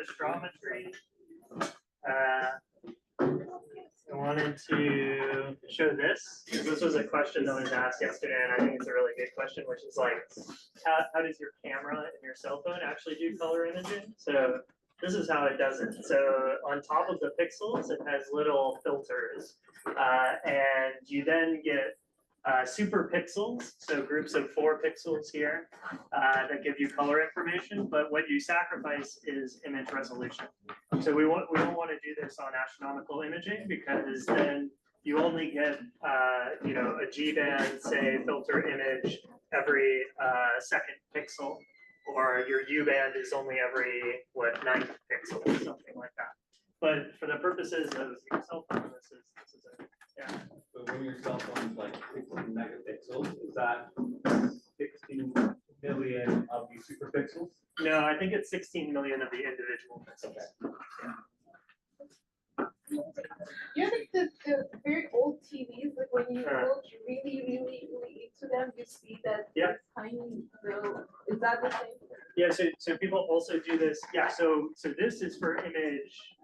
astrometry. I wanted to show this because this was a question that was asked yesterday, and I think it's a really good question, which is like, how does your camera and your cell phone actually do color imaging? So this is how it does it. So on top of the pixels, it has little filters, and you then get super pixels, so groups of 4 pixels here that give you color information, but what you sacrifice is image resolution. So we don't want to do this on astronomical imaging because then you only get you know, a G-band, say, filter image every second pixel, or your U-band is only every, what, 9th pixel, something like that. But for the purposes of your cell phone, this is a, yeah. So when your cell phone is like 16 megapixels, is that 16 million of these superpixels? No, I think it's 16 million of the individual pixels. Okay. Yeah. You know, like the very old TVs, like when you look really into them, you see that Yep. tiny little, is that the same? Yeah, so people also do this. Yeah, so this is for image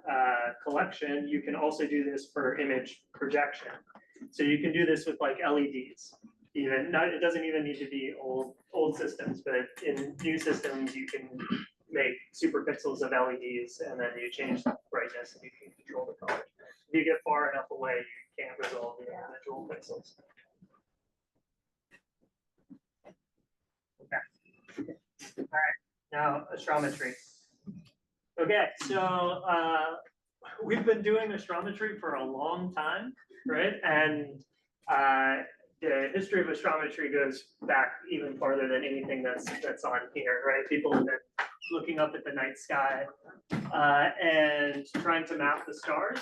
collection. You can also do this for image projection. So you can do this with like LEDs. Even not, it doesn't even need to be old systems, but in new systems you can make super pixels of LEDs, and then you change the brightness and you can control the colors. If you get far enough away, you can't resolve the individual pixels. Okay. All right. Now astrometry. Okay, so we've been doing astrometry for a long time, right? And the history of astrometry goes back even farther than anything that's on here, right? People have been looking up at the night sky and trying to map the stars,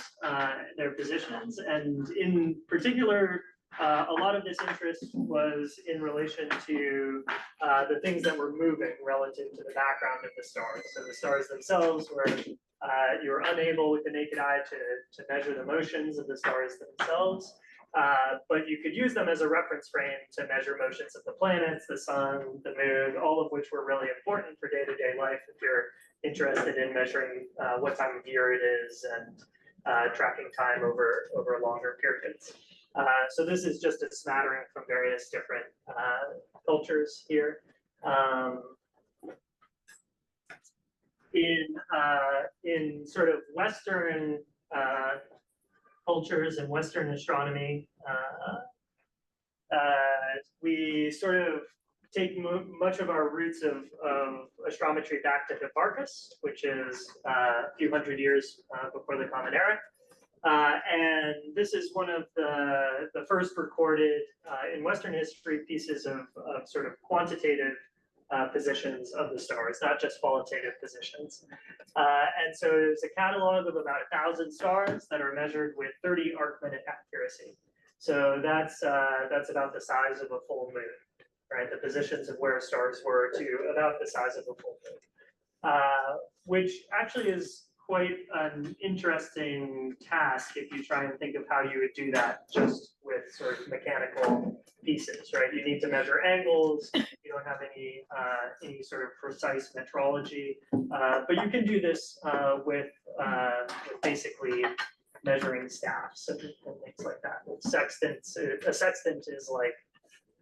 their positions, and in particular, a lot of this interest was in relation to the things that were moving relative to the background of the stars. So the stars themselves were, you were unable with the naked eye to measure the motions of the stars themselves, but you could use them as a reference frame to measure motions of the planets, the sun, the moon, all of which were really important for day-to-day life if you're interested in measuring what time of year it is and tracking time over longer periods. So this is just a smattering from various different cultures here. In sort of Western cultures and Western astronomy, we sort of take much of our roots of astrometry back to Hipparchus, which is a few hundred years before the Common Era. And this is one of the first recorded in Western history pieces of sort of quantitative positions of the stars, not just qualitative positions. And so there's a catalog of about 1,000 stars that are measured with 30 arc-minute accuracy. So that's about the size of a full moon, right? The positions of where stars were to about the size of a full moon, which actually is quite an interesting task if you try and think of how you would do that just with sort of mechanical pieces, right? You need to measure angles. You don't have any sort of precise metrology, but you can do this with basically measuring staffs and things like that. Sextants, a sextant is like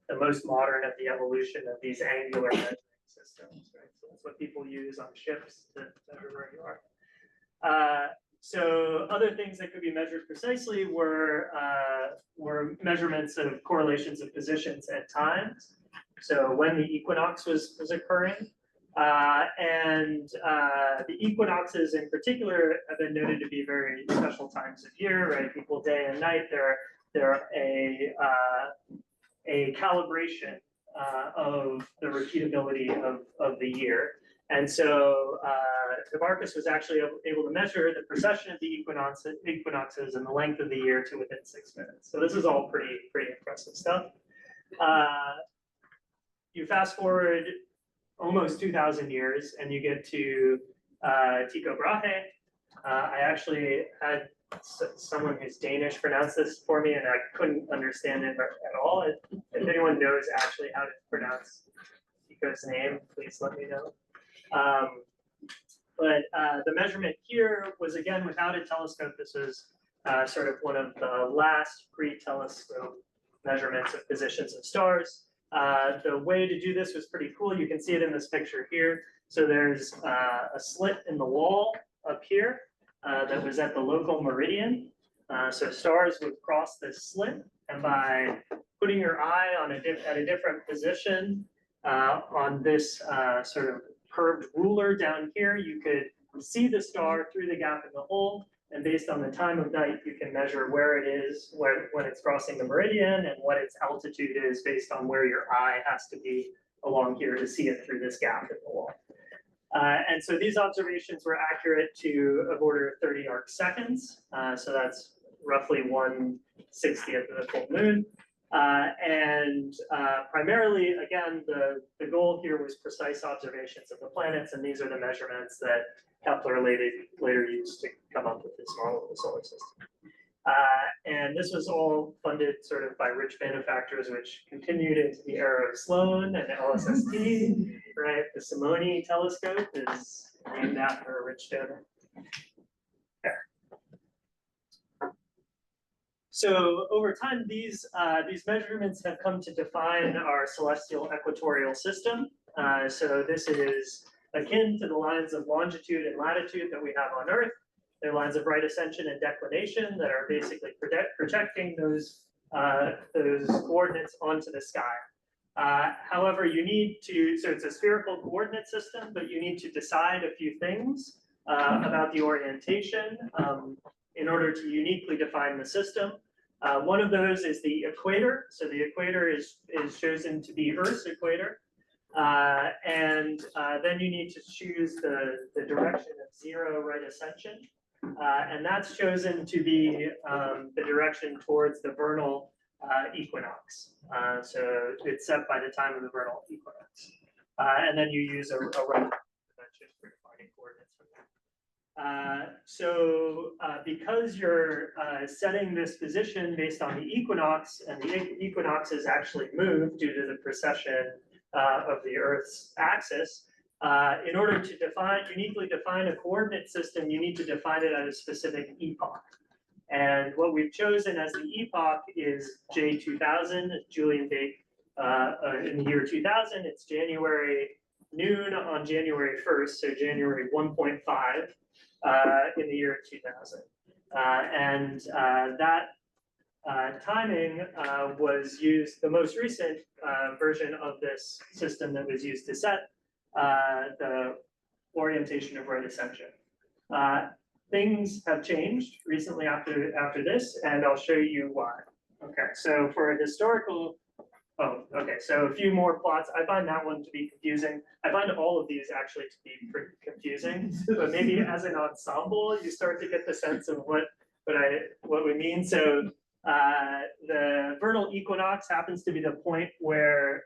the most modern of the evolution of these angular measuring systems, right? So that's what people use on ships to measure where you are. So other things that could be measured precisely were measurements of correlations of positions at times. So when the equinox was occurring, and the equinoxes in particular have been noted to be very special times of year, right? People day and night, they're a calibration of the repeatability of the year. And so Hipparchus was actually able to measure the precession of the equinoxes and the length of the year to within 6 minutes. So this is all pretty impressive stuff. You fast forward almost 2,000 years and you get to Tycho Brahe. I actually had someone who's Danish pronounce this for me and I couldn't understand it at all. If anyone knows actually how to pronounce Tycho's name, please let me know. But the measurement here was again without a telescope. This was sort of one of the last pre-telescope measurements of positions of stars. The way to do this was pretty cool. You can see it in this picture here. So there's a slit in the wall up here that was at the local meridian. So stars would cross this slit, and by putting your eye on at a different position on this sort of curved ruler down here, you could see the star through the gap in the hole. And based on the time of night, you can measure where it is when it's crossing the meridian and what its altitude is based on where your eye has to be along here to see it through this gap in the wall. And so these observations were accurate to of order of 30 arc seconds. So that's roughly 1/60th of the full moon. And primarily, again, the goal here was precise observations of the planets, and these are the measurements that Kepler later used to come up with this model of the solar system. And this was all funded sort of by rich benefactors, which continued into the era of Sloan and LSST, right? The Simone telescope is named after a rich donor. There. So over time, these measurements have come to define our celestial equatorial system. So this is akin to the lines of longitude and latitude that we have on Earth. They're lines of right ascension and declination that are basically projecting those coordinates onto the sky. However, you need to, so it's a spherical coordinate system, but you need to decide a few things about the orientation in order to uniquely define the system. One of those is the equator. So the equator is chosen to be Earth's equator. And then you need to choose the direction of 0 right ascension. And that's chosen to be the direction towards the vernal equinox. So it's set by the time of the vernal equinox. And then you use a right convention for defining coordinates from that. So because you're setting this position based on the equinox, and the equinox is actually moved due to the precession of the Earth's axis, in order to uniquely define a coordinate system, you need to define it at a specific epoch. And what we've chosen as the epoch is J2000, Julian date in the year 2000. It's January noon on January 1st, so January 1.5 in the year 2000. And that timing was used, the most recent version of this system that was used to set the orientation of right ascension. Things have changed recently after this, and I'll show you why. Okay, so for a historical, so a few more plots. I find that one to be confusing. I find all of these actually to be pretty confusing, but maybe as an ensemble, you start to get the sense of what we mean. So the vernal equinox happens to be the point where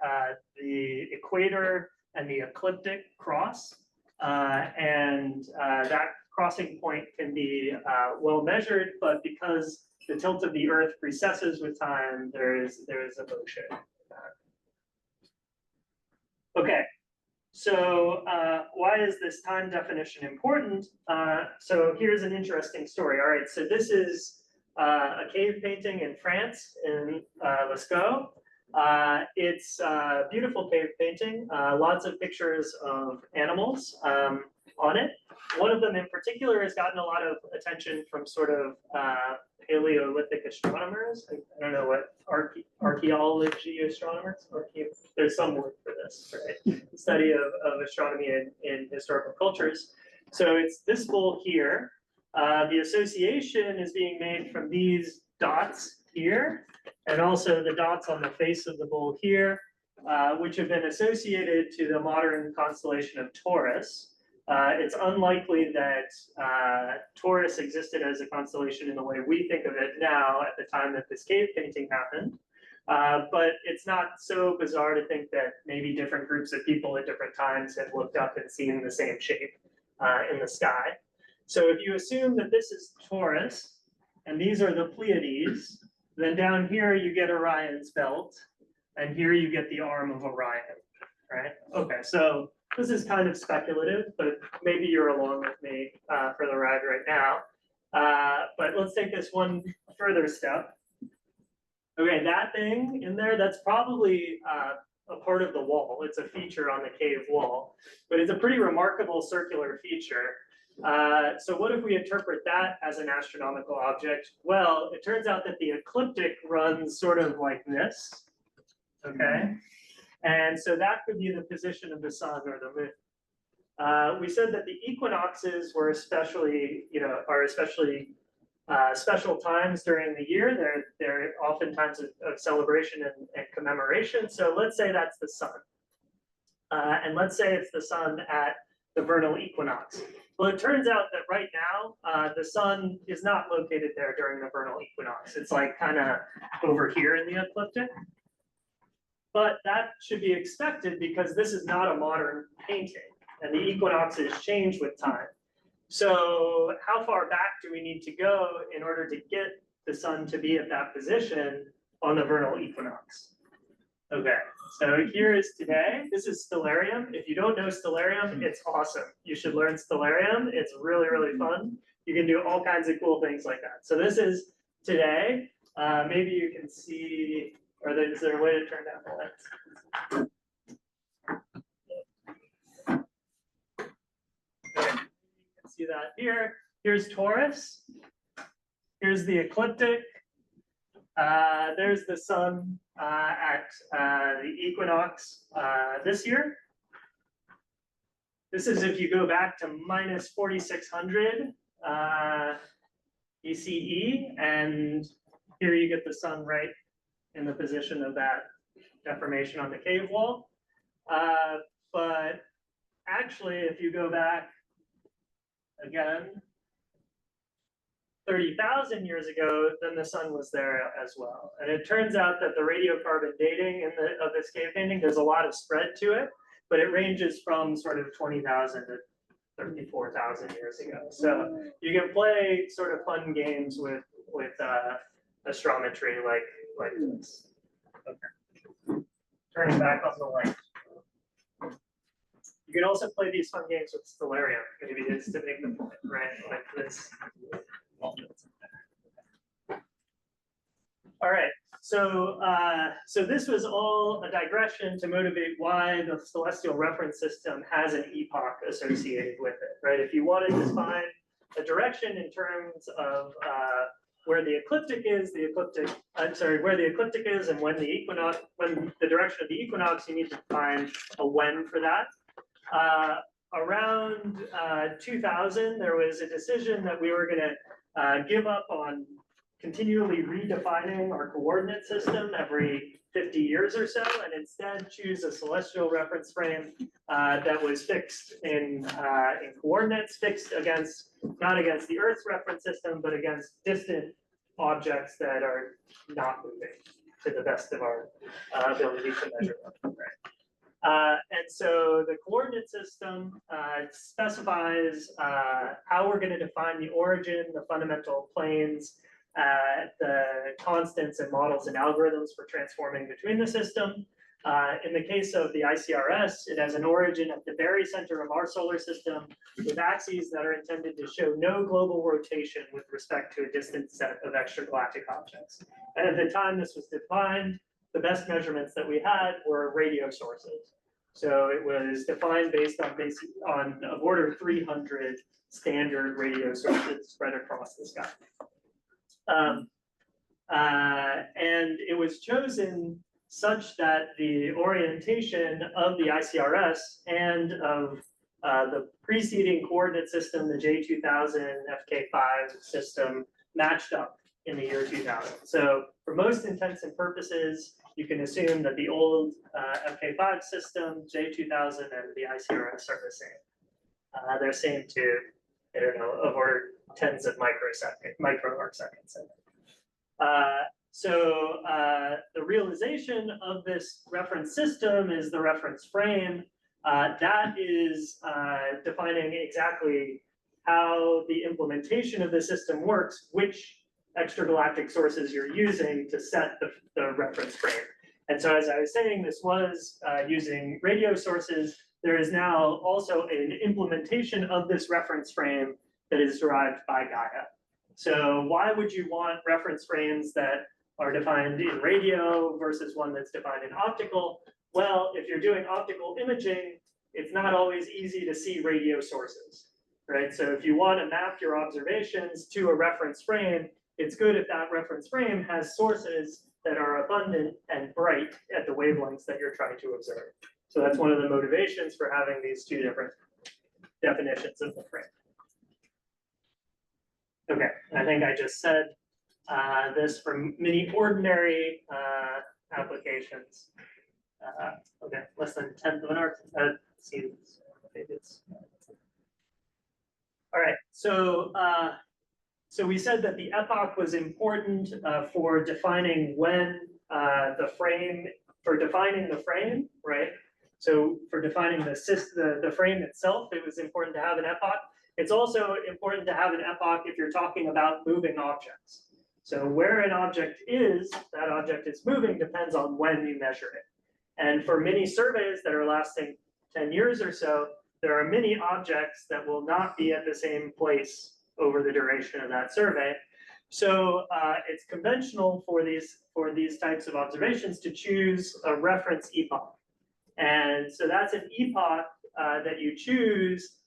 the equator and the ecliptic cross, and that crossing point can be well measured, but because the tilt of the Earth precesses with time, there is a motion. Okay, so why is this time definition important? So here's an interesting story. All right, so this is a cave painting in France, in Lascaux. It's a beautiful cave painting, lots of pictures of animals on it. One of them in particular has gotten a lot of attention from sort of Paleolithic astronomers. I don't know what, archaeology astronomers? There's some word for this, right? The study of astronomy in historical cultures. So it's this bowl here. The association is being made from these dots here, and also the dots on the face of the bowl here, which have been associated to the modern constellation of Taurus. It's unlikely that Taurus existed as a constellation in the way we think of it now at the time that this cave painting happened. But it's not so bizarre to think that maybe different groups of people at different times have looked up and seen the same shape in the sky. So if you assume that this is Taurus, and these are the Pleiades, then down here you get Orion's belt, and here you get the arm of Orion, right? Okay, so this is kind of speculative, but maybe you're along with me for the ride right now. But let's take this one further step. Okay, that thing in there, that's probably a part of the wall. It's a feature on the cave wall, but it's a pretty remarkable circular feature. So what if we interpret that as an astronomical object? Well, it turns out that the ecliptic runs sort of like this, okay? And so that could be the position of the sun or the moon. We said that the equinoxes were especially, are especially special times during the year. They're often times of celebration and commemoration. So let's say that's the sun. And let's say it's the sun at the vernal equinox. Well, it turns out that right now, the sun is not located there during the vernal equinox. It's like kind of over here in the ecliptic. But that should be expected because this is not a modern painting and the equinoxes change with time. So how far back do we need to go in order to get the sun to be at that position on the vernal equinox? Okay, so here is today. This is stellarium. If you don't know stellarium, it's awesome. You should learn stellarium. It's really, really fun. You can do all kinds of cool things like that. So this is today. Maybe you can see, or is there a way to turn down the lights? Okay, you can see that here. Here's Taurus. Here's the ecliptic. There's the sun at the equinox this year. This is if you go back to minus 4600 BCE, and here you get the sun right in the position of that deformation on the cave wall. But actually, if you go back again, 30,000 years ago, then the sun was there as well. And it turns out that the radiocarbon dating of this cave painting, there's a lot of spread to it, but it ranges from sort of 20,000 to 34,000 years ago. So you can play sort of fun games with astrometry like this. Okay. Turning back on the light. You can also play these fun games with stellarium, maybe it's to make the point, right? Like this. All right, so this was all a digression to motivate why the celestial reference system has an epoch associated with it, right? If you wanted to find a direction in terms of where the ecliptic is, where the ecliptic is and when the direction of the equinox, you need to find a when for that. Around 2000, there was a decision that we were going to give up on continually redefining our coordinate system every 50 years or so, and instead choose a celestial reference frame that was fixed in coordinates, fixed against, not against the Earth's reference system, but against distant objects that are not moving to the best of our ability to measure them. Right? And so the coordinate system specifies how we're going to define the origin, the fundamental planes, the constants and models and algorithms for transforming between the system. In the case of the ICRS, it has an origin at the very center of our solar system with axes that are intended to show no global rotation with respect to a distant set of extragalactic objects. And at the time this was defined, the best measurements that we had were radio sources. So it was defined based on of order 300 standard radio sources spread across the sky. And it was chosen such that the orientation of the ICRS and of the preceding coordinate system, the J2000 FK5 system, matched up in the year 2000. So for most intents and purposes, you can assume that the old FK5 system, J2000, and the ICRS are the same. They're same to, I don't know, of order tens of micro arc seconds. So the realization of this reference system is the reference frame. That is defining exactly how the implementation of the system works, which extragalactic sources you're using to set the reference frame. And so as I was saying, this was using radio sources, there is now also an implementation of this reference frame that is derived by Gaia. So why would you want reference frames that are defined in radio versus one that's defined in optical? Well, if you're doing optical imaging, it's not always easy to see radio sources, right? So if you want to map your observations to a reference frame, it's good if that reference frame has sources that are abundant and bright at the wavelengths that you're trying to observe. So that's one of the motivations for having these two different definitions of the frame. Okay, I think I just said this for many ordinary applications. Okay, less than 1/10 of an arc. See, it's all right. So we said that the epoch was important for defining when defining the frame, right? So for defining the frame itself, it was important to have an epoch. It's also important to have an epoch if you're talking about moving objects. So where an object is, that object is moving depends on when you measure it. And for many surveys that are lasting 10 years or so, there are many objects that will not be at the same place over the duration of that survey. So it's conventional for these types of observations to choose a reference epoch. And so that's an epoch that you choose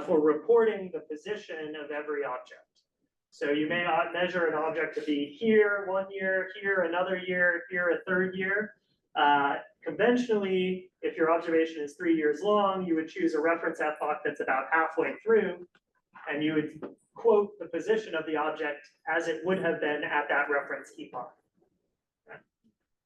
for reporting the position of every object. So you may measure an object to be here 1 year, here another year, here a third year. Conventionally, if your observation is 3 years long, you would choose a reference epoch that's about halfway through, and you would quote the position of the object as it would have been at that reference epoch.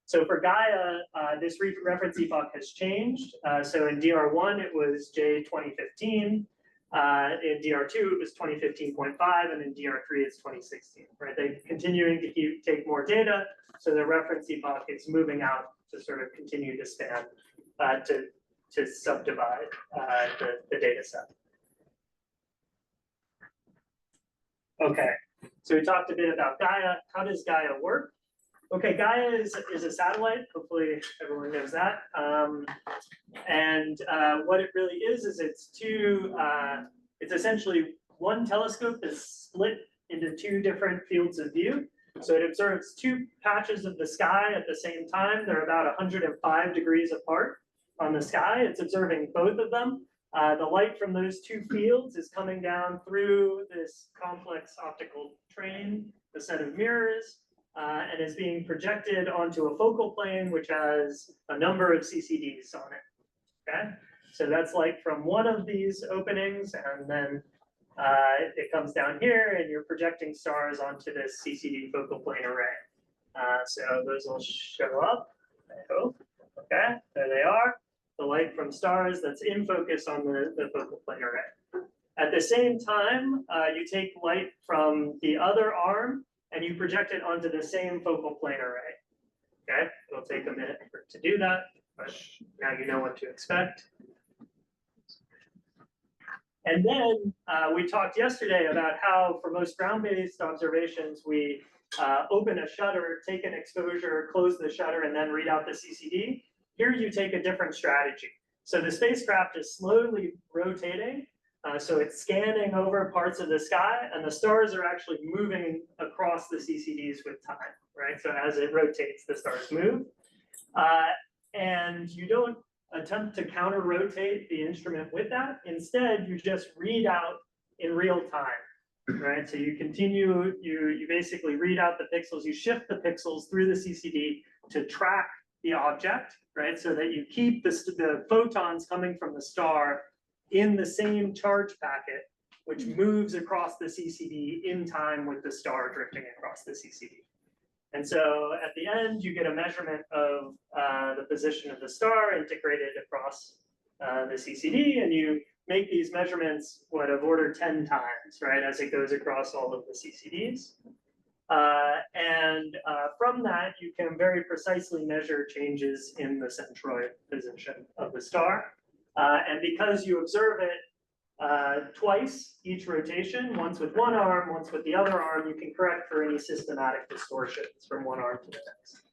So for Gaia, this reference epoch has changed. So in DR1, it was J 2015. In DR2, it was 2015.5, and in DR3, it's 2016, right? They're continuing to take more data, so the reference epoch is moving out to sort of continue to span, to subdivide the data set. Okay, so we talked a bit about Gaia. How does Gaia work? Okay, Gaia is a satellite. Hopefully everyone knows that. What it really is it's essentially one telescope is split into two different fields of view. So it observes two patches of the sky at the same time. They're about 105 degrees apart on the sky. It's observing both of them. The light from those two fields is coming down through this complex optical train, the set of mirrors, and is being projected onto a focal plane, which has a number of CCDs on it, okay? So that's light from one of these openings, and then it comes down here, and you're projecting stars onto this CCD focal plane array. So those will show up, I hope, okay? There they are, the light from stars that's in focus on the focal plane array. At the same time, you take light from the other arm, and you project it onto the same focal plane array. Okay, it'll take a minute to do that, but now you know what to expect. And then we talked yesterday about how for most ground-based observations, we open a shutter, take an exposure, close the shutter, and then read out the CCD. Here you take a different strategy. So the spacecraft is slowly rotating. So it's scanning over parts of the sky, and the stars are actually moving across the CCDs with time, right? So as it rotates, the stars move. And you don't attempt to counter-rotate the instrument with that. Instead, you just read out in real time, right? So you continue, you basically read out the pixels, you shift the pixels through the CCD to track the object, right? So that you keep the photons coming from the star in the same charge packet, which moves across the CCD in time with the star drifting across the CCD. And so at the end, you get a measurement of the position of the star integrated across the CCD, and you make these measurements, of order 10 times, right, as it goes across all of the CCDs. From that, you can very precisely measure changes in the centroid position of the star. And because you observe it twice each rotation, once with one arm, once with the other arm, you can correct for any systematic distortions from one arm to the next.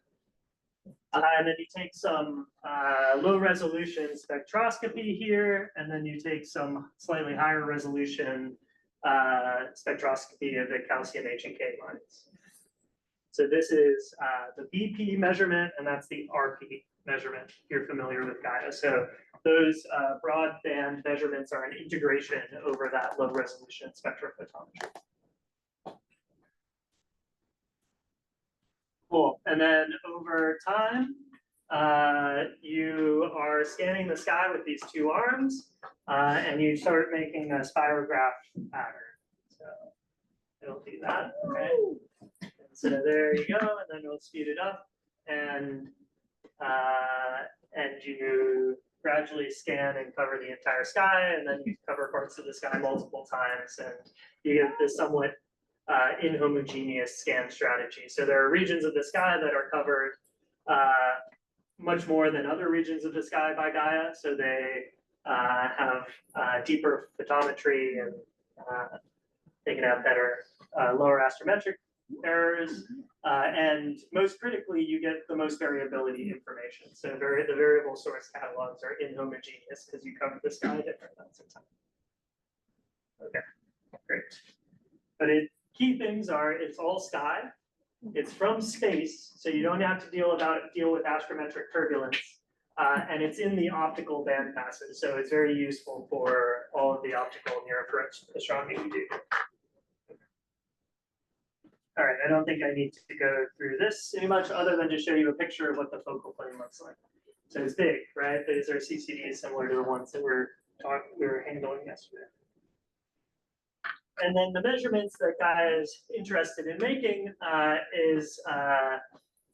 And then you take some low resolution spectroscopy here, and then you take some slightly higher resolution spectroscopy of the calcium H and K lines. So this is the BP measurement, and that's the RP measurement, if you're familiar with Gaia. So those broadband measurements are an integration over that low resolution spectrophotometry. Cool. And then over time, you are scanning the sky with these two arms, and you start making a spirograph pattern. So it'll do that. Okay. And so there you go, and then we'll speed it up, and you gradually scan and cover the entire sky, and then you cover parts of the sky multiple times, and you get this somewhat inhomogeneous scan strategy. So there are regions of the sky that are covered much more than other regions of the sky by Gaia. So they have deeper photometry, and they can have better lower astrometric errors. And most critically, you get the most variability information. So the variable source catalogs are inhomogeneous because you cover the sky different amounts of time. Okay, great. But key things are it's all sky, it's from space, so you don't have to deal with astrometric turbulence, and it's in the optical band passes, so it's very useful for all of the optical near Earth astronomy we do. All right, I don't think I need to go through this any much other than to show you a picture of what the focal plane looks like. So it's big, right? These are CCDs similar to the ones that we were handling yesterday. And then the measurements that Gaia is interested in making is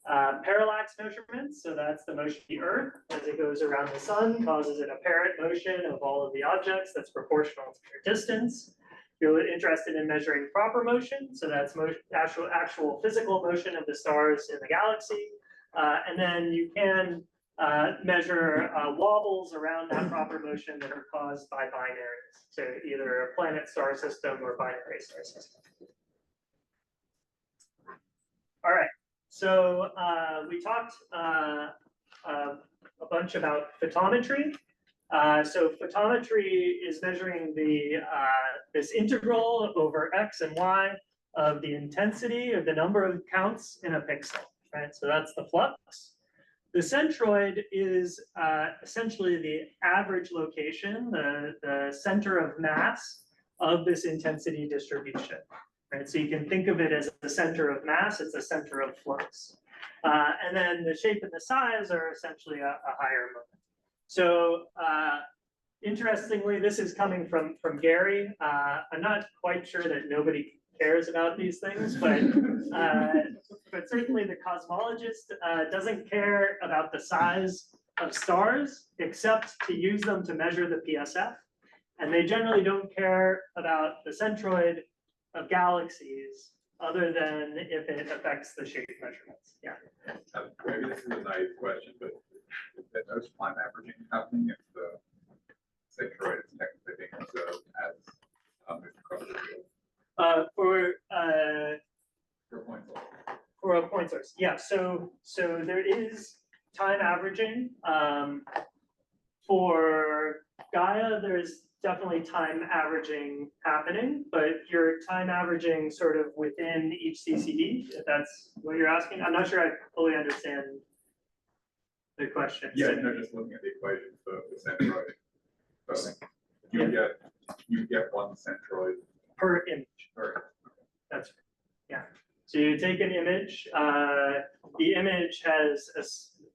parallax measurements. So that's the motion of the Earth as it goes around the sun, causes an apparent motion of all of the objects that's proportional to their distance. You're interested in measuring proper motion. So that's actual physical motion of the stars in the galaxy. And then you can measure wobbles around that proper motion that are caused by binaries. So either a planet star system or binary star system. All right, so we talked a bunch about photometry. So photometry is measuring this integral over x and y of the intensity of the number of counts in a pixel, right? So that's the flux. The centroid is essentially the average location, the center of mass of this intensity distribution, right? So you can think of it as the center of mass, it's a center of flux. And then the shape and the size are essentially a higher moment. So interestingly, this is coming from Gary. I'm not quite sure that nobody cares about these things, but certainly the cosmologist doesn't care about the size of stars, except to use them to measure the PSF. And they generally don't care about the centroid of galaxies, other than if it affects the shape measurements. Yeah. Maybe this is a naive question, but is there no time averaging happening if the centroid is technically being observed as moved across the field? For a point source, yeah. So there is time averaging. For Gaia, there's definitely time averaging happening, but you're time averaging sort of within each CCD, if that's what you're asking. I'm not sure I fully understand the question. Yeah, no, just looking at the equation for the centroid. So you get one centroid Per image. That's right. Yeah. So you take an image. The image has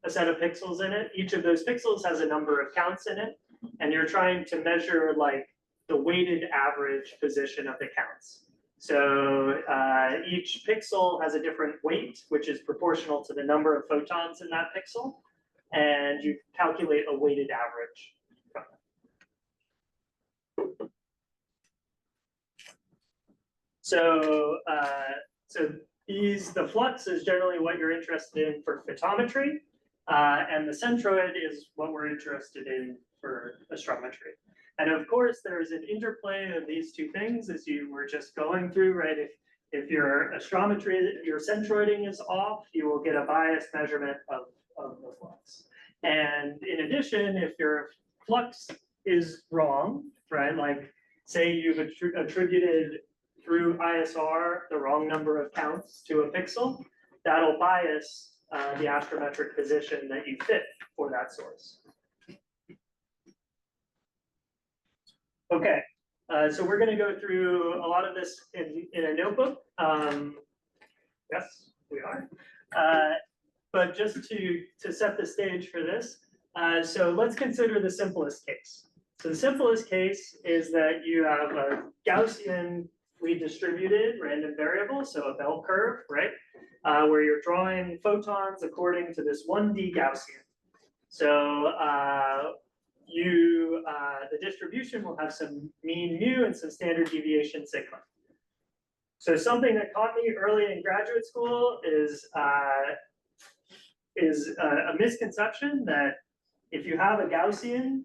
a set of pixels in it. Each of those pixels has a number of counts in it, and you're trying to measure like the weighted average position of the counts. So each pixel has a different weight, which is proportional to the number of photons in that pixel, and you calculate a weighted average from it. So the flux is generally what you're interested in for photometry, and the centroid is what we're interested in for astrometry. And of course, there's an interplay of these two things, as you were just going through, right? If your astrometry, your centroiding is off, you will get a biased measurement of the flux. And in addition, if your flux is wrong, right, like say you've attributed through ISR the wrong number of counts to a pixel, that'll bias the astrometric position that you fit for that source. Okay, so we're going to go through a lot of this in a notebook. Yes, we are. But just to set the stage for this, so let's consider the simplest case. So the simplest case is that you have a Gaussianly distributed random variable, so a bell curve, right? Where you're drawing photons according to this 1D Gaussian. So the distribution will have some mean mu and some standard deviation sigma. So something that caught me early in graduate school is a misconception that if you have a Gaussian,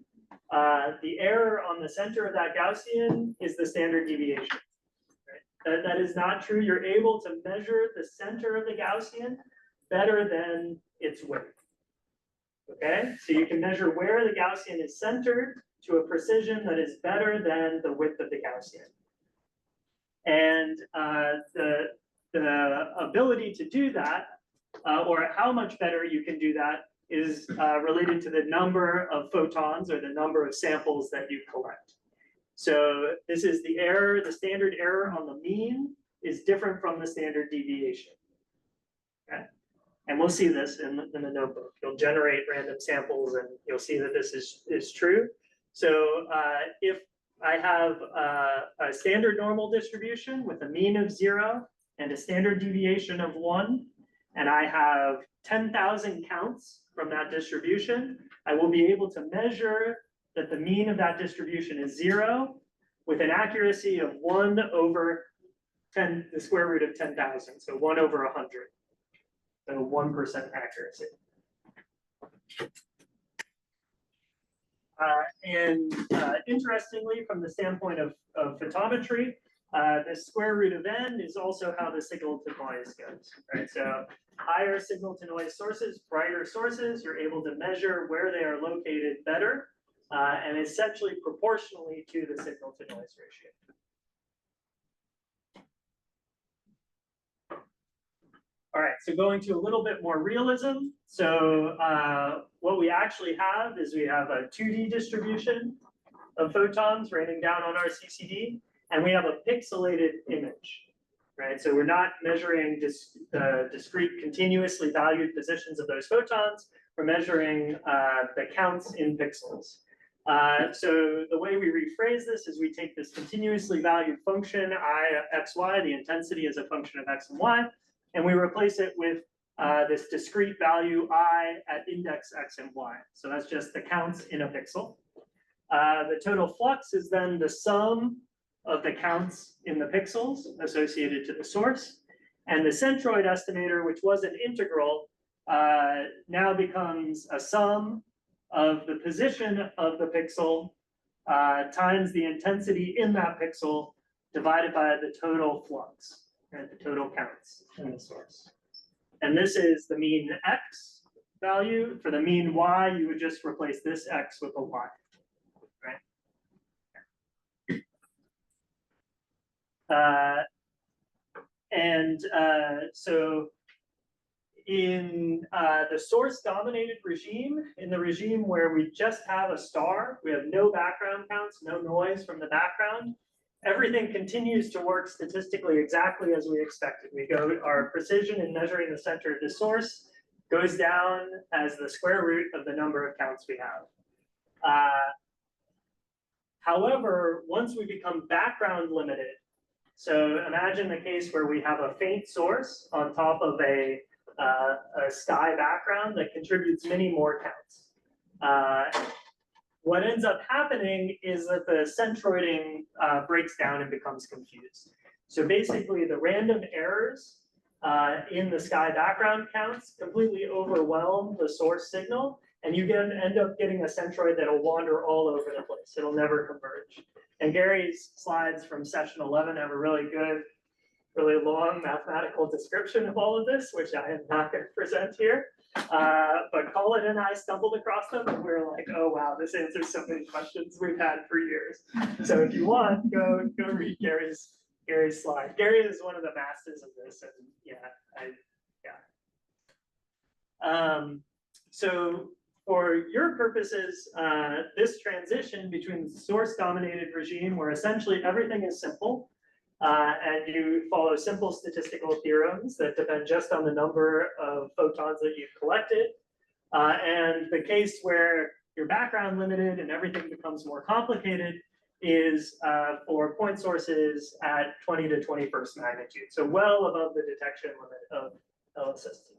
the error on the center of that Gaussian is the standard deviation. Right? That is not true. You're able to measure the center of the Gaussian better than its width. Okay, so you can measure where the Gaussian is centered to a precision that is better than the width of the Gaussian. And the ability to do that, or how much better you can do that, is related to the number of photons or the number of samples that you collect. So this is the error, the standard error on the mean is different from the standard deviation. Okay? And we'll see this in the notebook. You'll generate random samples and you'll see that this is true. So if I have a standard normal distribution with a mean of 0 and a standard deviation of 1, and I have 10,000 counts from that distribution, I will be able to measure that the mean of that distribution is 0 with an accuracy of 1 over 10, the square root of 10,000, so 1 over 100. So 1% accuracy. Interestingly, from the standpoint of photometry, the square root of n is also how the signal to noise goes, right? So higher signal to noise sources, brighter sources, you're able to measure where they are located better, and essentially proportionally to the signal to noise ratio. All right, so going to a little bit more realism. So what we actually have is we have a 2D distribution of photons raining down on our CCD, and we have a pixelated image, right? So we're not measuring the discrete continuously valued positions of those photons. We're measuring the counts in pixels. So the way we rephrase this is we take this continuously valued function, I x, y, the intensity is a function of x and y, and we replace it with this discrete value I at index x and y. So that's just the counts in a pixel. The total flux is then the sum of the counts in the pixels associated to the source. And the centroid estimator, which was an integral, now becomes a sum of the position of the pixel times the intensity in that pixel divided by the total flux. Right, the total counts in the source. And this is the mean x value. For the mean y, you would just replace this x with a y. Right? So in the source-dominated regime, in the regime where we just have a star, we have no background counts, no noise from the background, everything continues to work statistically exactly as we expected. Our precision in measuring the center of the source goes down as the square root of the number of counts we have. However, once we become background limited, so imagine the case where we have a faint source on top of a sky background that contributes many more counts. What ends up happening is that the centroiding breaks down and becomes confused. So basically the random errors in the sky background counts completely overwhelm the source signal, and you end up getting a centroid that'll wander all over the place. It'll never converge. And Gary's slides from session 11 have a really good, really long mathematical description of all of this, which I am not going to present here. But Colin and I stumbled across them and we were like, oh wow, this answers so many questions we've had for years. So if you want, go read Gary's slide. Gary is one of the masters of this, and so for your purposes, this transition between the source-dominated regime, where essentially everything is simple, and you follow simple statistical theorems that depend just on the number of photons that you've collected, and the case where your background limited and everything becomes more complicated is for point sources at 20 to 21st magnitude, so well above the detection limit of LSST.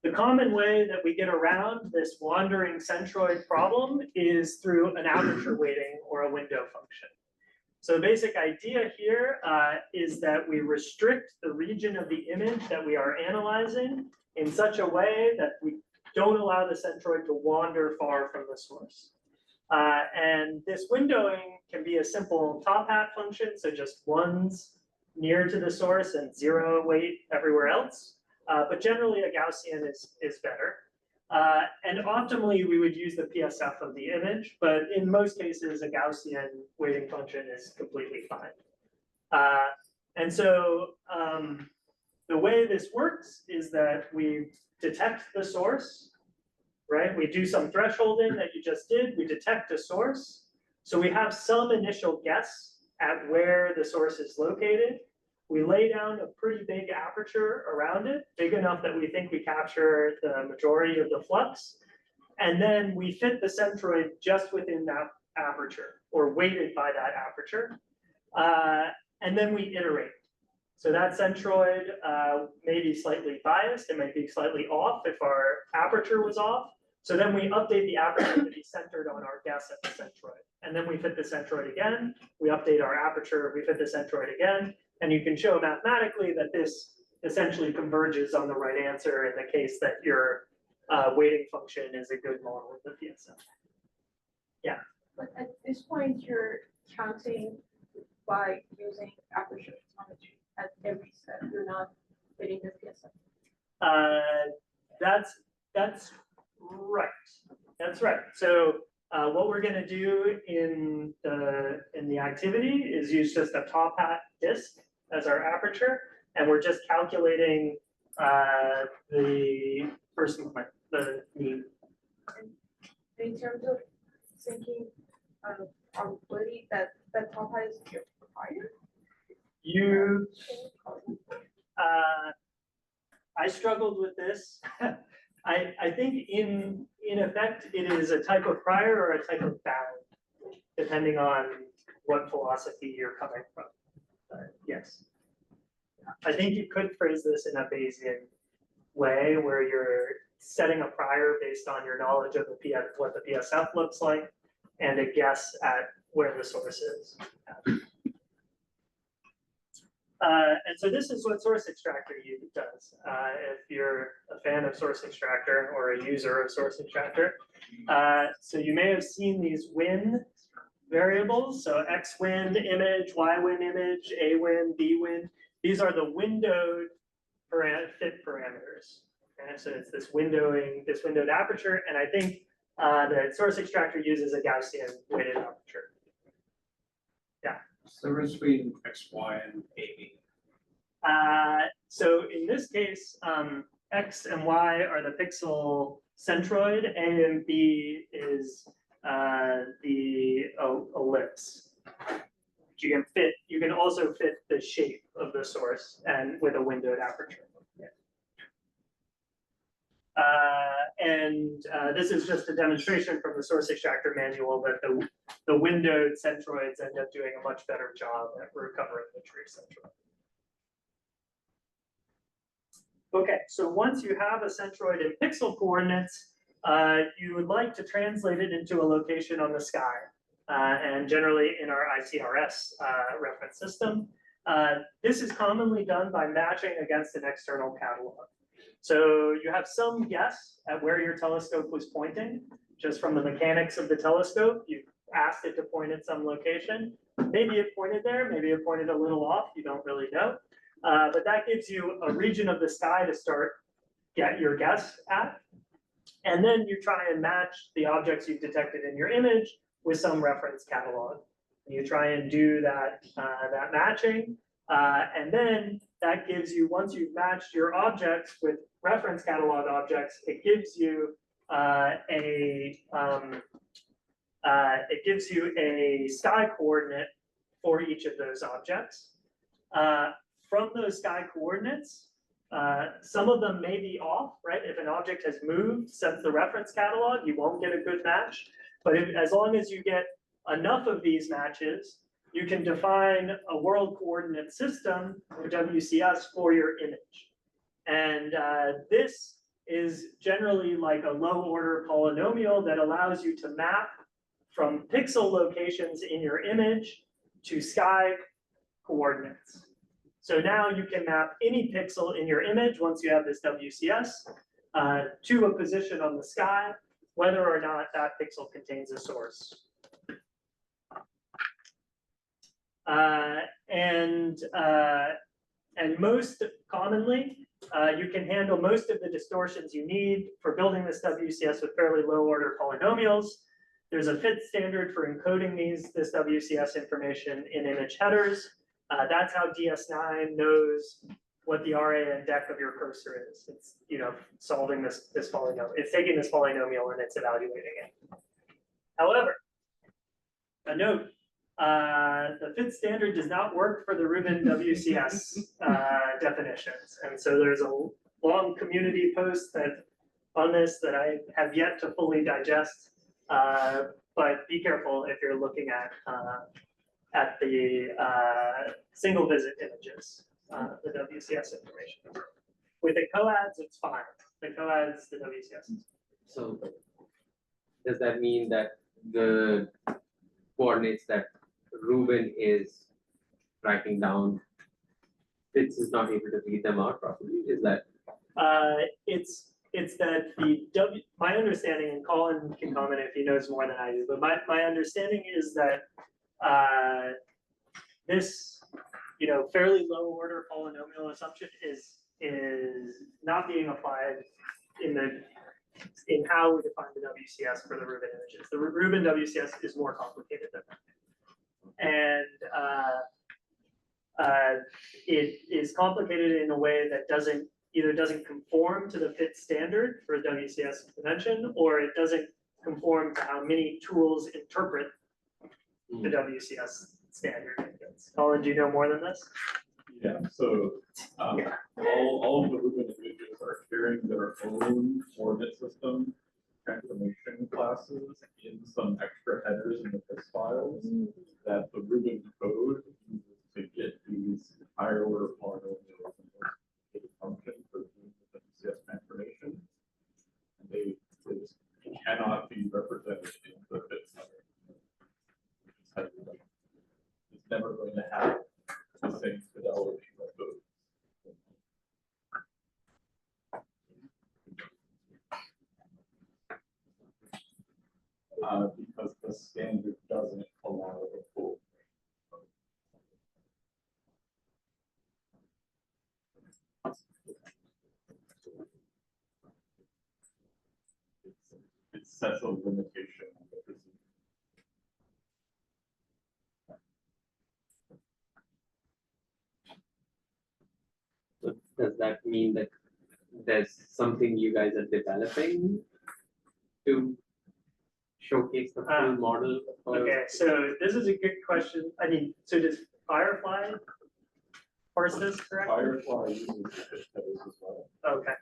The common way that we get around this wandering centroid problem is through an aperture weighting or a window function. So the basic idea here is that we restrict the region of the image that we are analyzing in such a way that we don't allow the centroid to wander far from the source. And this windowing can be a simple top hat function, so just ones near to the source and 0 weight everywhere else. But generally a Gaussian is better. And optimally we would use the PSF of the image, but in most cases a Gaussian weighting function is completely fine. And so the way this works is that we detect the source, right? We do some thresholding that you just did, we detect a source. So we have some initial guess at where the source is located. We lay down a pretty big aperture around it, big enough that we think we capture the majority of the flux. And then we fit the centroid just within that aperture, or weighted by that aperture. And then we iterate. So that centroid may be slightly biased, it might be slightly off if our aperture was off. So then we update the aperture to be centered on our guess at the centroid. And then we fit the centroid again, we update our aperture, we fit the centroid again. And you can show mathematically that this essentially converges on the right answer in the case that your weighting function is a good model of the PSF. Yeah. But at this point, you're counting by using aperture astrometry at every step. You're not fitting the PSF. That's right. That's right. So what we're going to do in the activity is use just a top hat disk as our aperture, and we're just calculating the first movement, the mean. In terms of thinking probability that top hat is your provider? I struggled with this. I think in effect it is a type of prior or a type of bound, depending on what philosophy you're coming from. Yes. I think you could phrase this in a Bayesian way where you're setting a prior based on your knowledge of what the PSF looks like and a guess at where the source is. And so this is what Source Extractor does. If you're a fan of Source Extractor or a user of Source Extractor. So you may have seen these win variables. So X win image, Y win image, A win, B win. These are the windowed fit parameters. Okay, so it's this windowed aperture. And I think the Source Extractor uses a Gaussian weighted aperture. Yeah. So the difference between X, Y, and AB. So in this case, X and Y are the pixel centroid, A and B is the ellipse. You can also fit the shape of the source and with a windowed aperture. This is just a demonstration from the Source Extractor manual that the windowed centroids end up doing a much better job at recovering the true centroid. Okay, so once you have a centroid in pixel coordinates, you would like to translate it into a location on the sky, and generally in our ICRS reference system. This is commonly done by matching against an external catalog. So you have some guess at where your telescope was pointing, just from the mechanics of the telescope. You asked it to point at some location. Maybe it pointed there, maybe it pointed a little off, you don't really know. But that gives you a region of the sky to start get your guess at. And then you try and match the objects you've detected in your image with some reference catalog. You try and do that, that matching. And then that gives you, once you've matched your objects with reference catalog objects, it gives you a sky coordinate for each of those objects. From those sky coordinates, some of them may be off, right? If an object has moved since the reference catalog, you won't get a good match. But as long as you get enough of these matches, you can define a world coordinate system, or WCS, for your image. And this is generally like a low order polynomial that allows you to map from pixel locations in your image to sky coordinates. So now you can map any pixel in your image once you have this WCS to a position on the sky, whether or not that pixel contains a source. And most commonly, you can handle most of the distortions you need for building this WCS with fairly low order polynomials. There's a fit standard for encoding this WCS information in image headers. That's how DS9 knows what the RA and dec of your cursor is. It's, you know, solving this polynomial. It's taking this polynomial and it's evaluating it. However, a note, the fit standard does not work for the Rubin WCS definitions. And so there's a long community post on this that I have yet to fully digest. But be careful if you're looking at the single visit images, the WCS information. With the coads, it's fine. The coads, the WCS. So does that mean that the coordinates that Rubin is writing down, Fitz is not able to read them out properly? Is that? It's that my understanding, and Colin can comment if he knows more than I do, but my understanding is that this, you know, fairly low order polynomial assumption is not being applied in how we define the WCS for the Rubin images. The Rubin WCS is more complicated than that. And it is complicated in a way that either doesn't conform to the fit standard for WCS dimension, or it doesn't conform to how many tools interpret the WCS standard. Colin, do you know more than this? Yeah, so all of the Rubin images are carrying their own orbit system transformation classes in some extra headers in the FIS files that the Rubin code uses to get these higher order polynomials and function for the WCS transformation. And they just cannot be represented in the FIS header. It's never going to have the same fidelity of those. Because the standard doesn't allow the full. It sets a limitation on the procedure. So does that mean that there's something you guys are developing to showcase the full model? Okay, so this is a good question. I mean, so does Firefly parse this correctly? Firefly uses the FIS headers as well. Okay.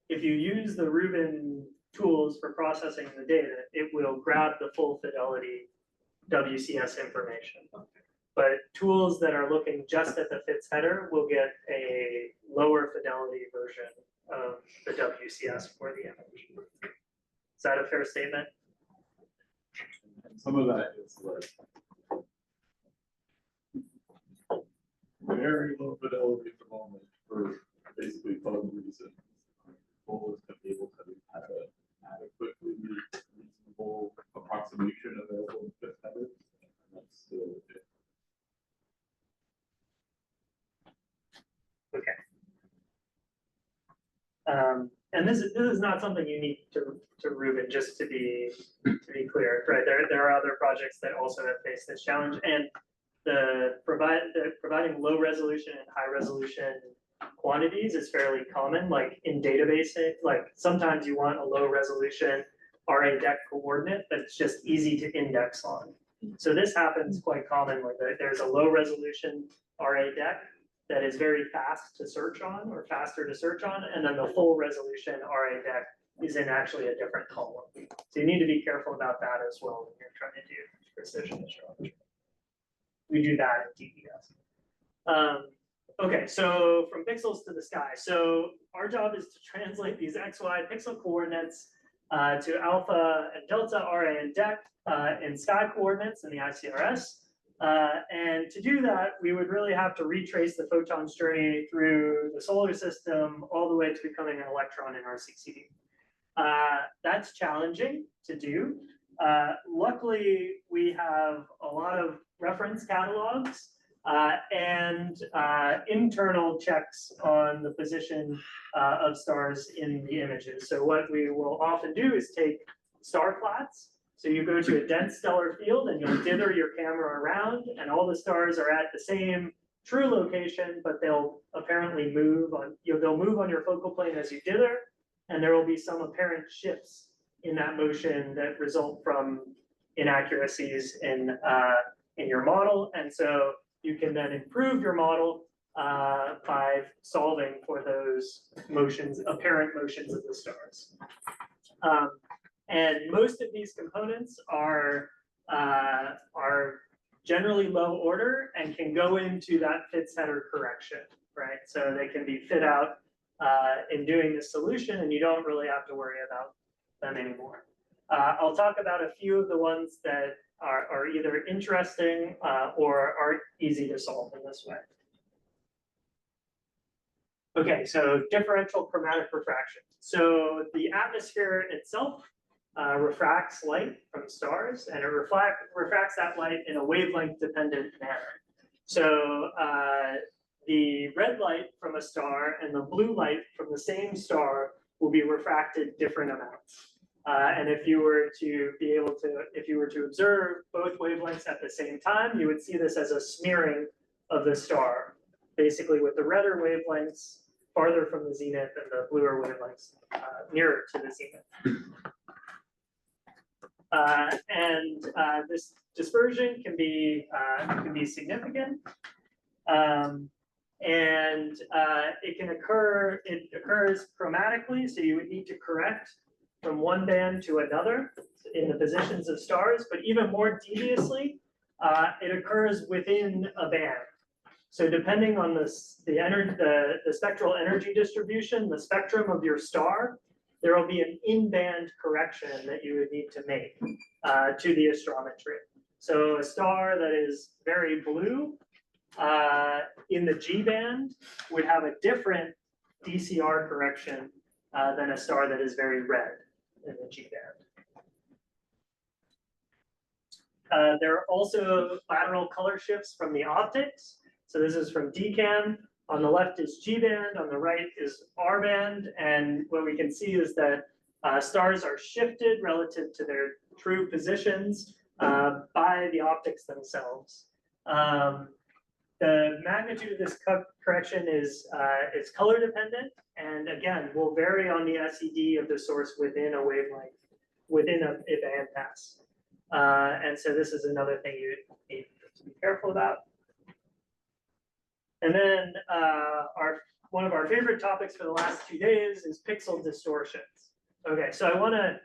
If you use the Rubin tools for processing the data, it will grab the full fidelity WCS information. But tools that are looking just at the FITS header will get a lower fidelity version of the WCS for the image. Is that a fair statement? And some of that is like very low fidelity at the moment for basically both reasons. The goal is to be able to have an adequately reasonable approximation available in FIS headers, and that's still it. And this is not something unique to Rubin, just to be clear, right? There are other projects that also have faced this challenge, and providing low resolution and high resolution quantities is fairly common, like in databasing. Like sometimes you want a low resolution RA deck coordinate that's just easy to index on. So this happens quite commonly. There's a low resolution RA deck that is very fast to search on, or faster to search on, and then the full resolution RA deck is in actually a different column. So you need to be careful about that as well when you're trying to do precision astrometry. We do that in DES. Okay, so from pixels to the sky. So our job is to translate these XY pixel coordinates to alpha and delta RA and DEC in sky coordinates in the ICRS. And to do that, we would really have to retrace the photon's journey through the solar system all the way to becoming an electron in our CCD. That's challenging to do. Luckily, we have a lot of reference catalogs and internal checks on the position of stars in the images. So what we will often do is take star plats. So you go to a dense stellar field and you'll dither your camera around, and all the stars are at the same true location, but they'll apparently move on, they'll move on your focal plane as you dither, and there will be some apparent shifts in that motion that result from inaccuracies in your model. And so you can then improve your model by solving for those motions, apparent motions of the stars. And most of these components are generally low order and can go into that Fitts header correction, right? So they can be fit out in doing the solution, and you don't really have to worry about them anymore. I'll talk about a few of the ones that are either interesting or are easy to solve in this way. Okay, so differential chromatic refraction. So the atmosphere itself refracts light from stars, and it refracts that light in a wavelength dependent manner. So the red light from a star and the blue light from the same star will be refracted different amounts. And if you were to observe both wavelengths at the same time, you would see this as a smearing of the star, basically with the redder wavelengths farther from the zenith and the bluer wavelengths nearer to the zenith. This dispersion can be significant, and it occurs chromatically. So you would need to correct from one band to another in the positions of stars, but even more deviously, it occurs within a band. So depending on the spectral energy distribution, the spectrum of your star, there will be an in-band correction that you would need to make to the astrometry. So a star that is very blue in the G band would have a different DCR correction than a star that is very red in the G band. There are also lateral color shifts from the optics. So this is from DCAM. On the left is G band, on the right is R band, and what we can see is that stars are shifted relative to their true positions by the optics themselves. The magnitude of this correction is color dependent, and again, will vary on the SED of the source within a wavelength, within a bandpass. And so this is another thing you need to be careful about. And then one of our favorite topics for the last 2 days is pixel distortions. Okay, so I want to,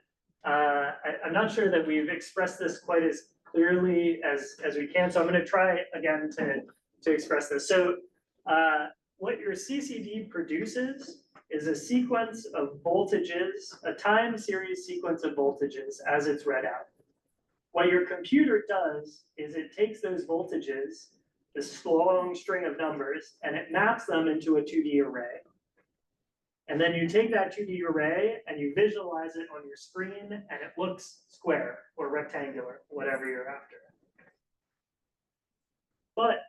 I'm not sure that we've expressed this quite as clearly as we can, so I'm going to try again to express this. So what your CCD produces is a sequence of voltages, a time series sequence of voltages as it's read out. What your computer does is it takes those voltages, this long string of numbers, and it maps them into a 2D array. And then you take that 2D array and you visualize it on your screen, and it looks square or rectangular, whatever you're after. But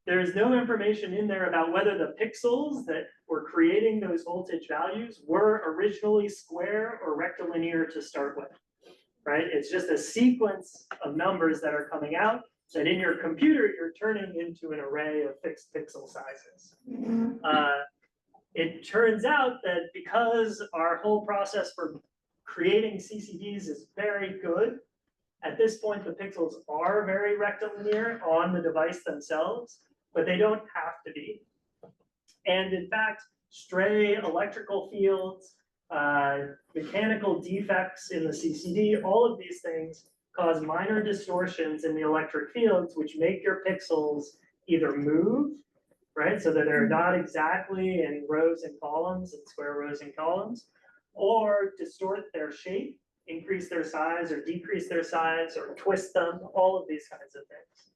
there's no information in there about whether the pixels that were creating those voltage values were originally square or rectilinear to start with, right? It's just a sequence of numbers that are coming out that in your computer, you're turning into an array of fixed pixel sizes. It turns out that because our whole process for creating CCDs is very good, at this point, the pixels are very rectilinear on the device themselves, but they don't have to be. And in fact, stray electrical fields, mechanical defects in the CCD, all of these things cause minor distortions in the electric fields, which make your pixels either move, right? So that they're not exactly in rows and columns, in square rows and columns, or distort their shape, increase their size or decrease their size or twist them, all of these kinds of things.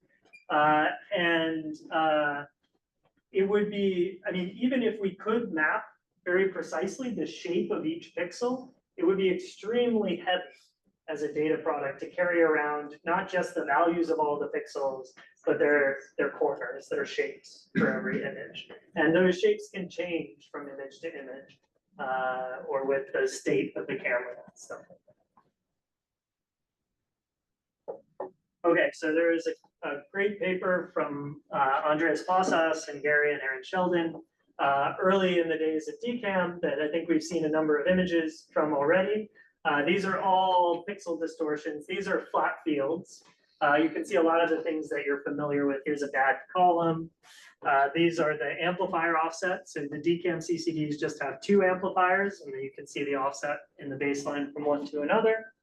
It would be, I mean, even if we could map very precisely the shape of each pixel, it would be extremely heavy as a data product to carry around not just the values of all the pixels, but their corners, their shapes for every image. And those shapes can change from image to image, or with the state of the camera and stuff like that. Okay, so there is a great paper from Andreas Fossas and Gary and Aaron Sheldon early in the days of DCAM that I think we've seen a number of images from already. These are all pixel distortions. These are flat fields. You can see a lot of the things that you're familiar with. Here's a bad column. These are the amplifier offsets. So the DCAM CCDs just have 2 amplifiers, and then you can see the offset in the baseline from one to another.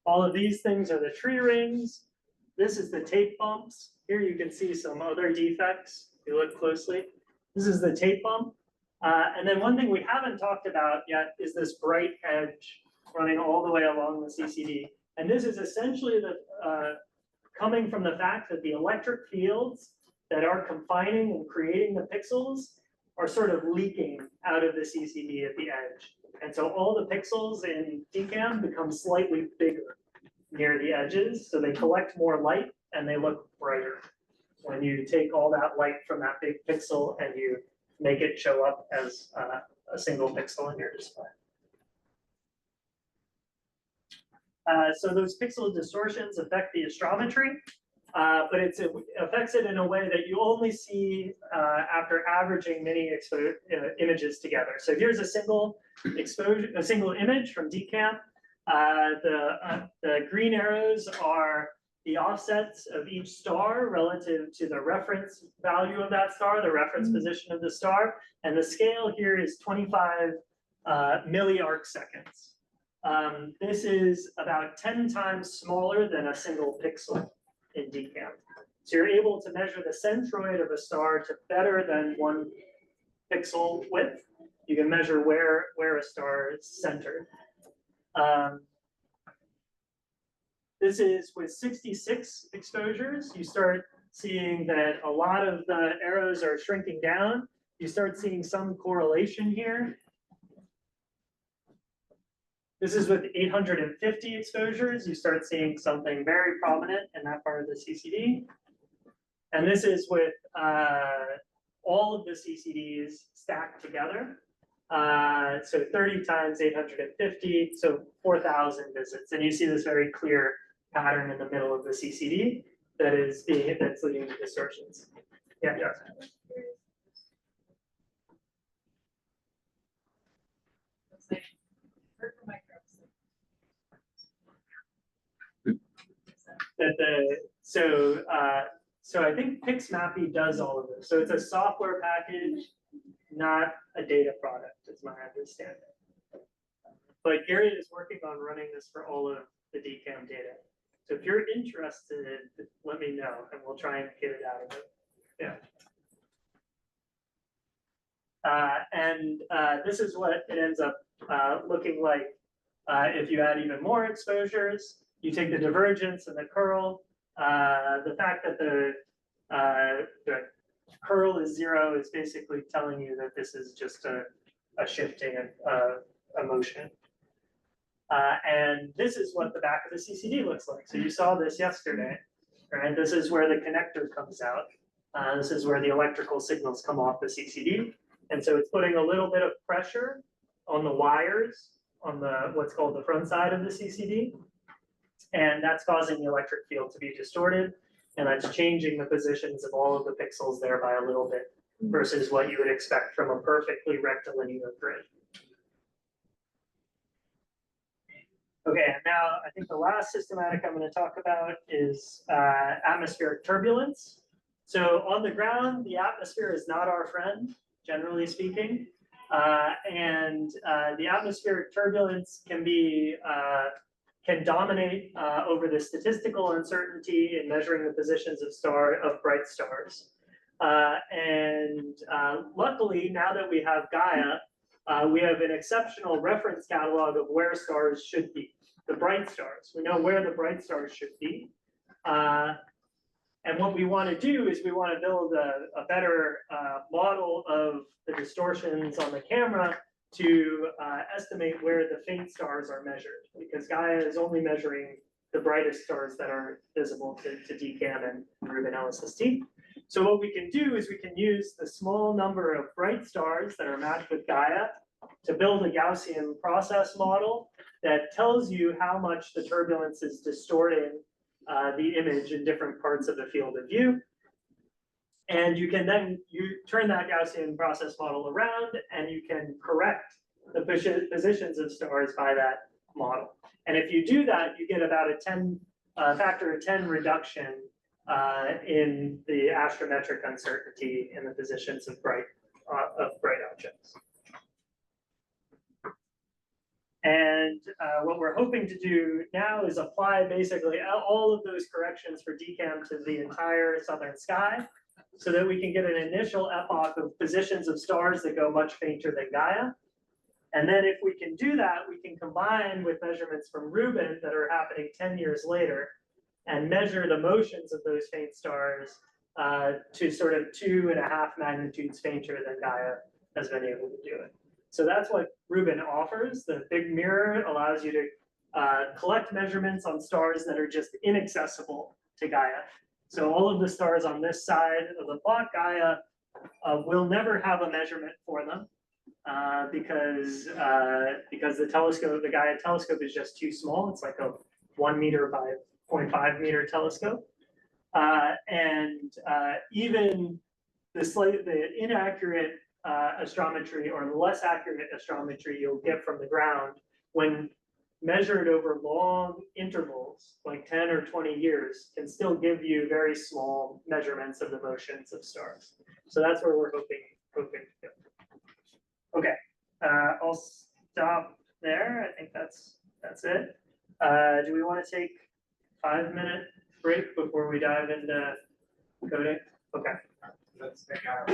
All of these things are the tree rings. This is the tape bumps. Here you can see some other defects if you look closely. This is the tape bump. And then one thing we haven't talked about yet is this bright edge running all the way along the CCD. And this is essentially coming from the fact that the electric fields that are confining and creating the pixels are sort of leaking out of the CCD at the edge. And so all the pixels in DCAM become slightly bigger near the edges, so they collect more light and they look brighter when you take all that light from that big pixel and you make it show up as a single pixel in your display. So those pixel distortions affect the astrometry, but it affects it in a way that you only see after averaging many images together. So here's a single exposure, a single image from DCAM. The green arrows are the offsets of each star relative to the reference value of that star, the reference position of the star. And the scale here is 25 milliarc seconds. This is about 10 times smaller than a single pixel in DCAM. So you're able to measure the centroid of a star to better than 1 pixel width. You can measure where a star is centered. This is with 66 exposures. You start seeing that a lot of the arrows are shrinking down. You start seeing some correlation here. This is with 850 exposures. You start seeing something very prominent in that part of the CCD. And this is with all of the CCDs stacked together. So 30 times 850, so 4,000 visits. And you see this very clear pattern in the middle of the CCD that's leading to distortions. Yeah, yeah. So I think PixMappy does all of this. So it's a software package, not a data product, is my understanding. But Gary is working on running this for all of the DCAM data. So if you're interested, let me know and we'll try and get it out of it. Yeah. This is what it ends up looking like if you add even more exposures. You take the divergence and the curl. The fact that the curl is 0 is basically telling you that this is just a shifting of a motion. And this is what the back of the CCD looks like. So you saw this yesterday, right? This is where the connector comes out. This is where the electrical signals come off the CCD. And so it's putting a little bit of pressure on the wires on the what's called the front side of the CCD. And that's causing the electric field to be distorted. And that's changing the positions of all of the pixels there by a little bit versus what you would expect from a perfectly rectilinear grid. Okay, and now I think the last systematic I'm going to talk about is atmospheric turbulence. So on the ground, the atmosphere is not our friend, generally speaking. The atmospheric turbulence can dominate over the statistical uncertainty in measuring the positions of bright stars. Luckily, now that we have Gaia, we have an exceptional reference catalog of where stars should be, the bright stars. We know where the bright stars should be. And what we want to do is we want to build a better model of the distortions on the camera to estimate where the faint stars are measured, because Gaia is only measuring the brightest stars that are visible to DCAM and Rubin LSST. So what we can do is we can use the small number of bright stars that are matched with Gaia to build a Gaussian process model that tells you how much the turbulence is distorting the image in different parts of the field of view. And you can then turn that Gaussian process model around and you can correct the positions of stars by that model. And if you do that, you get about a factor of 10 reduction in the astrometric uncertainty in the positions of bright objects. And what we're hoping to do now is apply basically all of those corrections for DCAM to the entire southern sky, so that we can get an initial epoch of positions of stars that go much fainter than Gaia. And then if we can do that, we can combine with measurements from Rubin that are happening 10 years later and measure the motions of those faint stars to sort of 2.5 magnitudes fainter than Gaia has been able to do it. So that's what Rubin offers. The big mirror allows you to collect measurements on stars that are just inaccessible to Gaia. So all of the stars on this side of the plot, Gaia will never have a measurement for them because the Gaia telescope is just too small. It's like a 1 meter by 0.5 meter telescope. Even the inaccurate astrometry or less accurate astrometry you'll get from the ground when measured over long intervals, like 10 or 20 years, can still give you very small measurements of the motions of stars. So that's where we're hoping to go. Okay, I'll stop there. I think that's it. Do we want to take a 5-minute break before we dive into coding? Okay. Let's take our.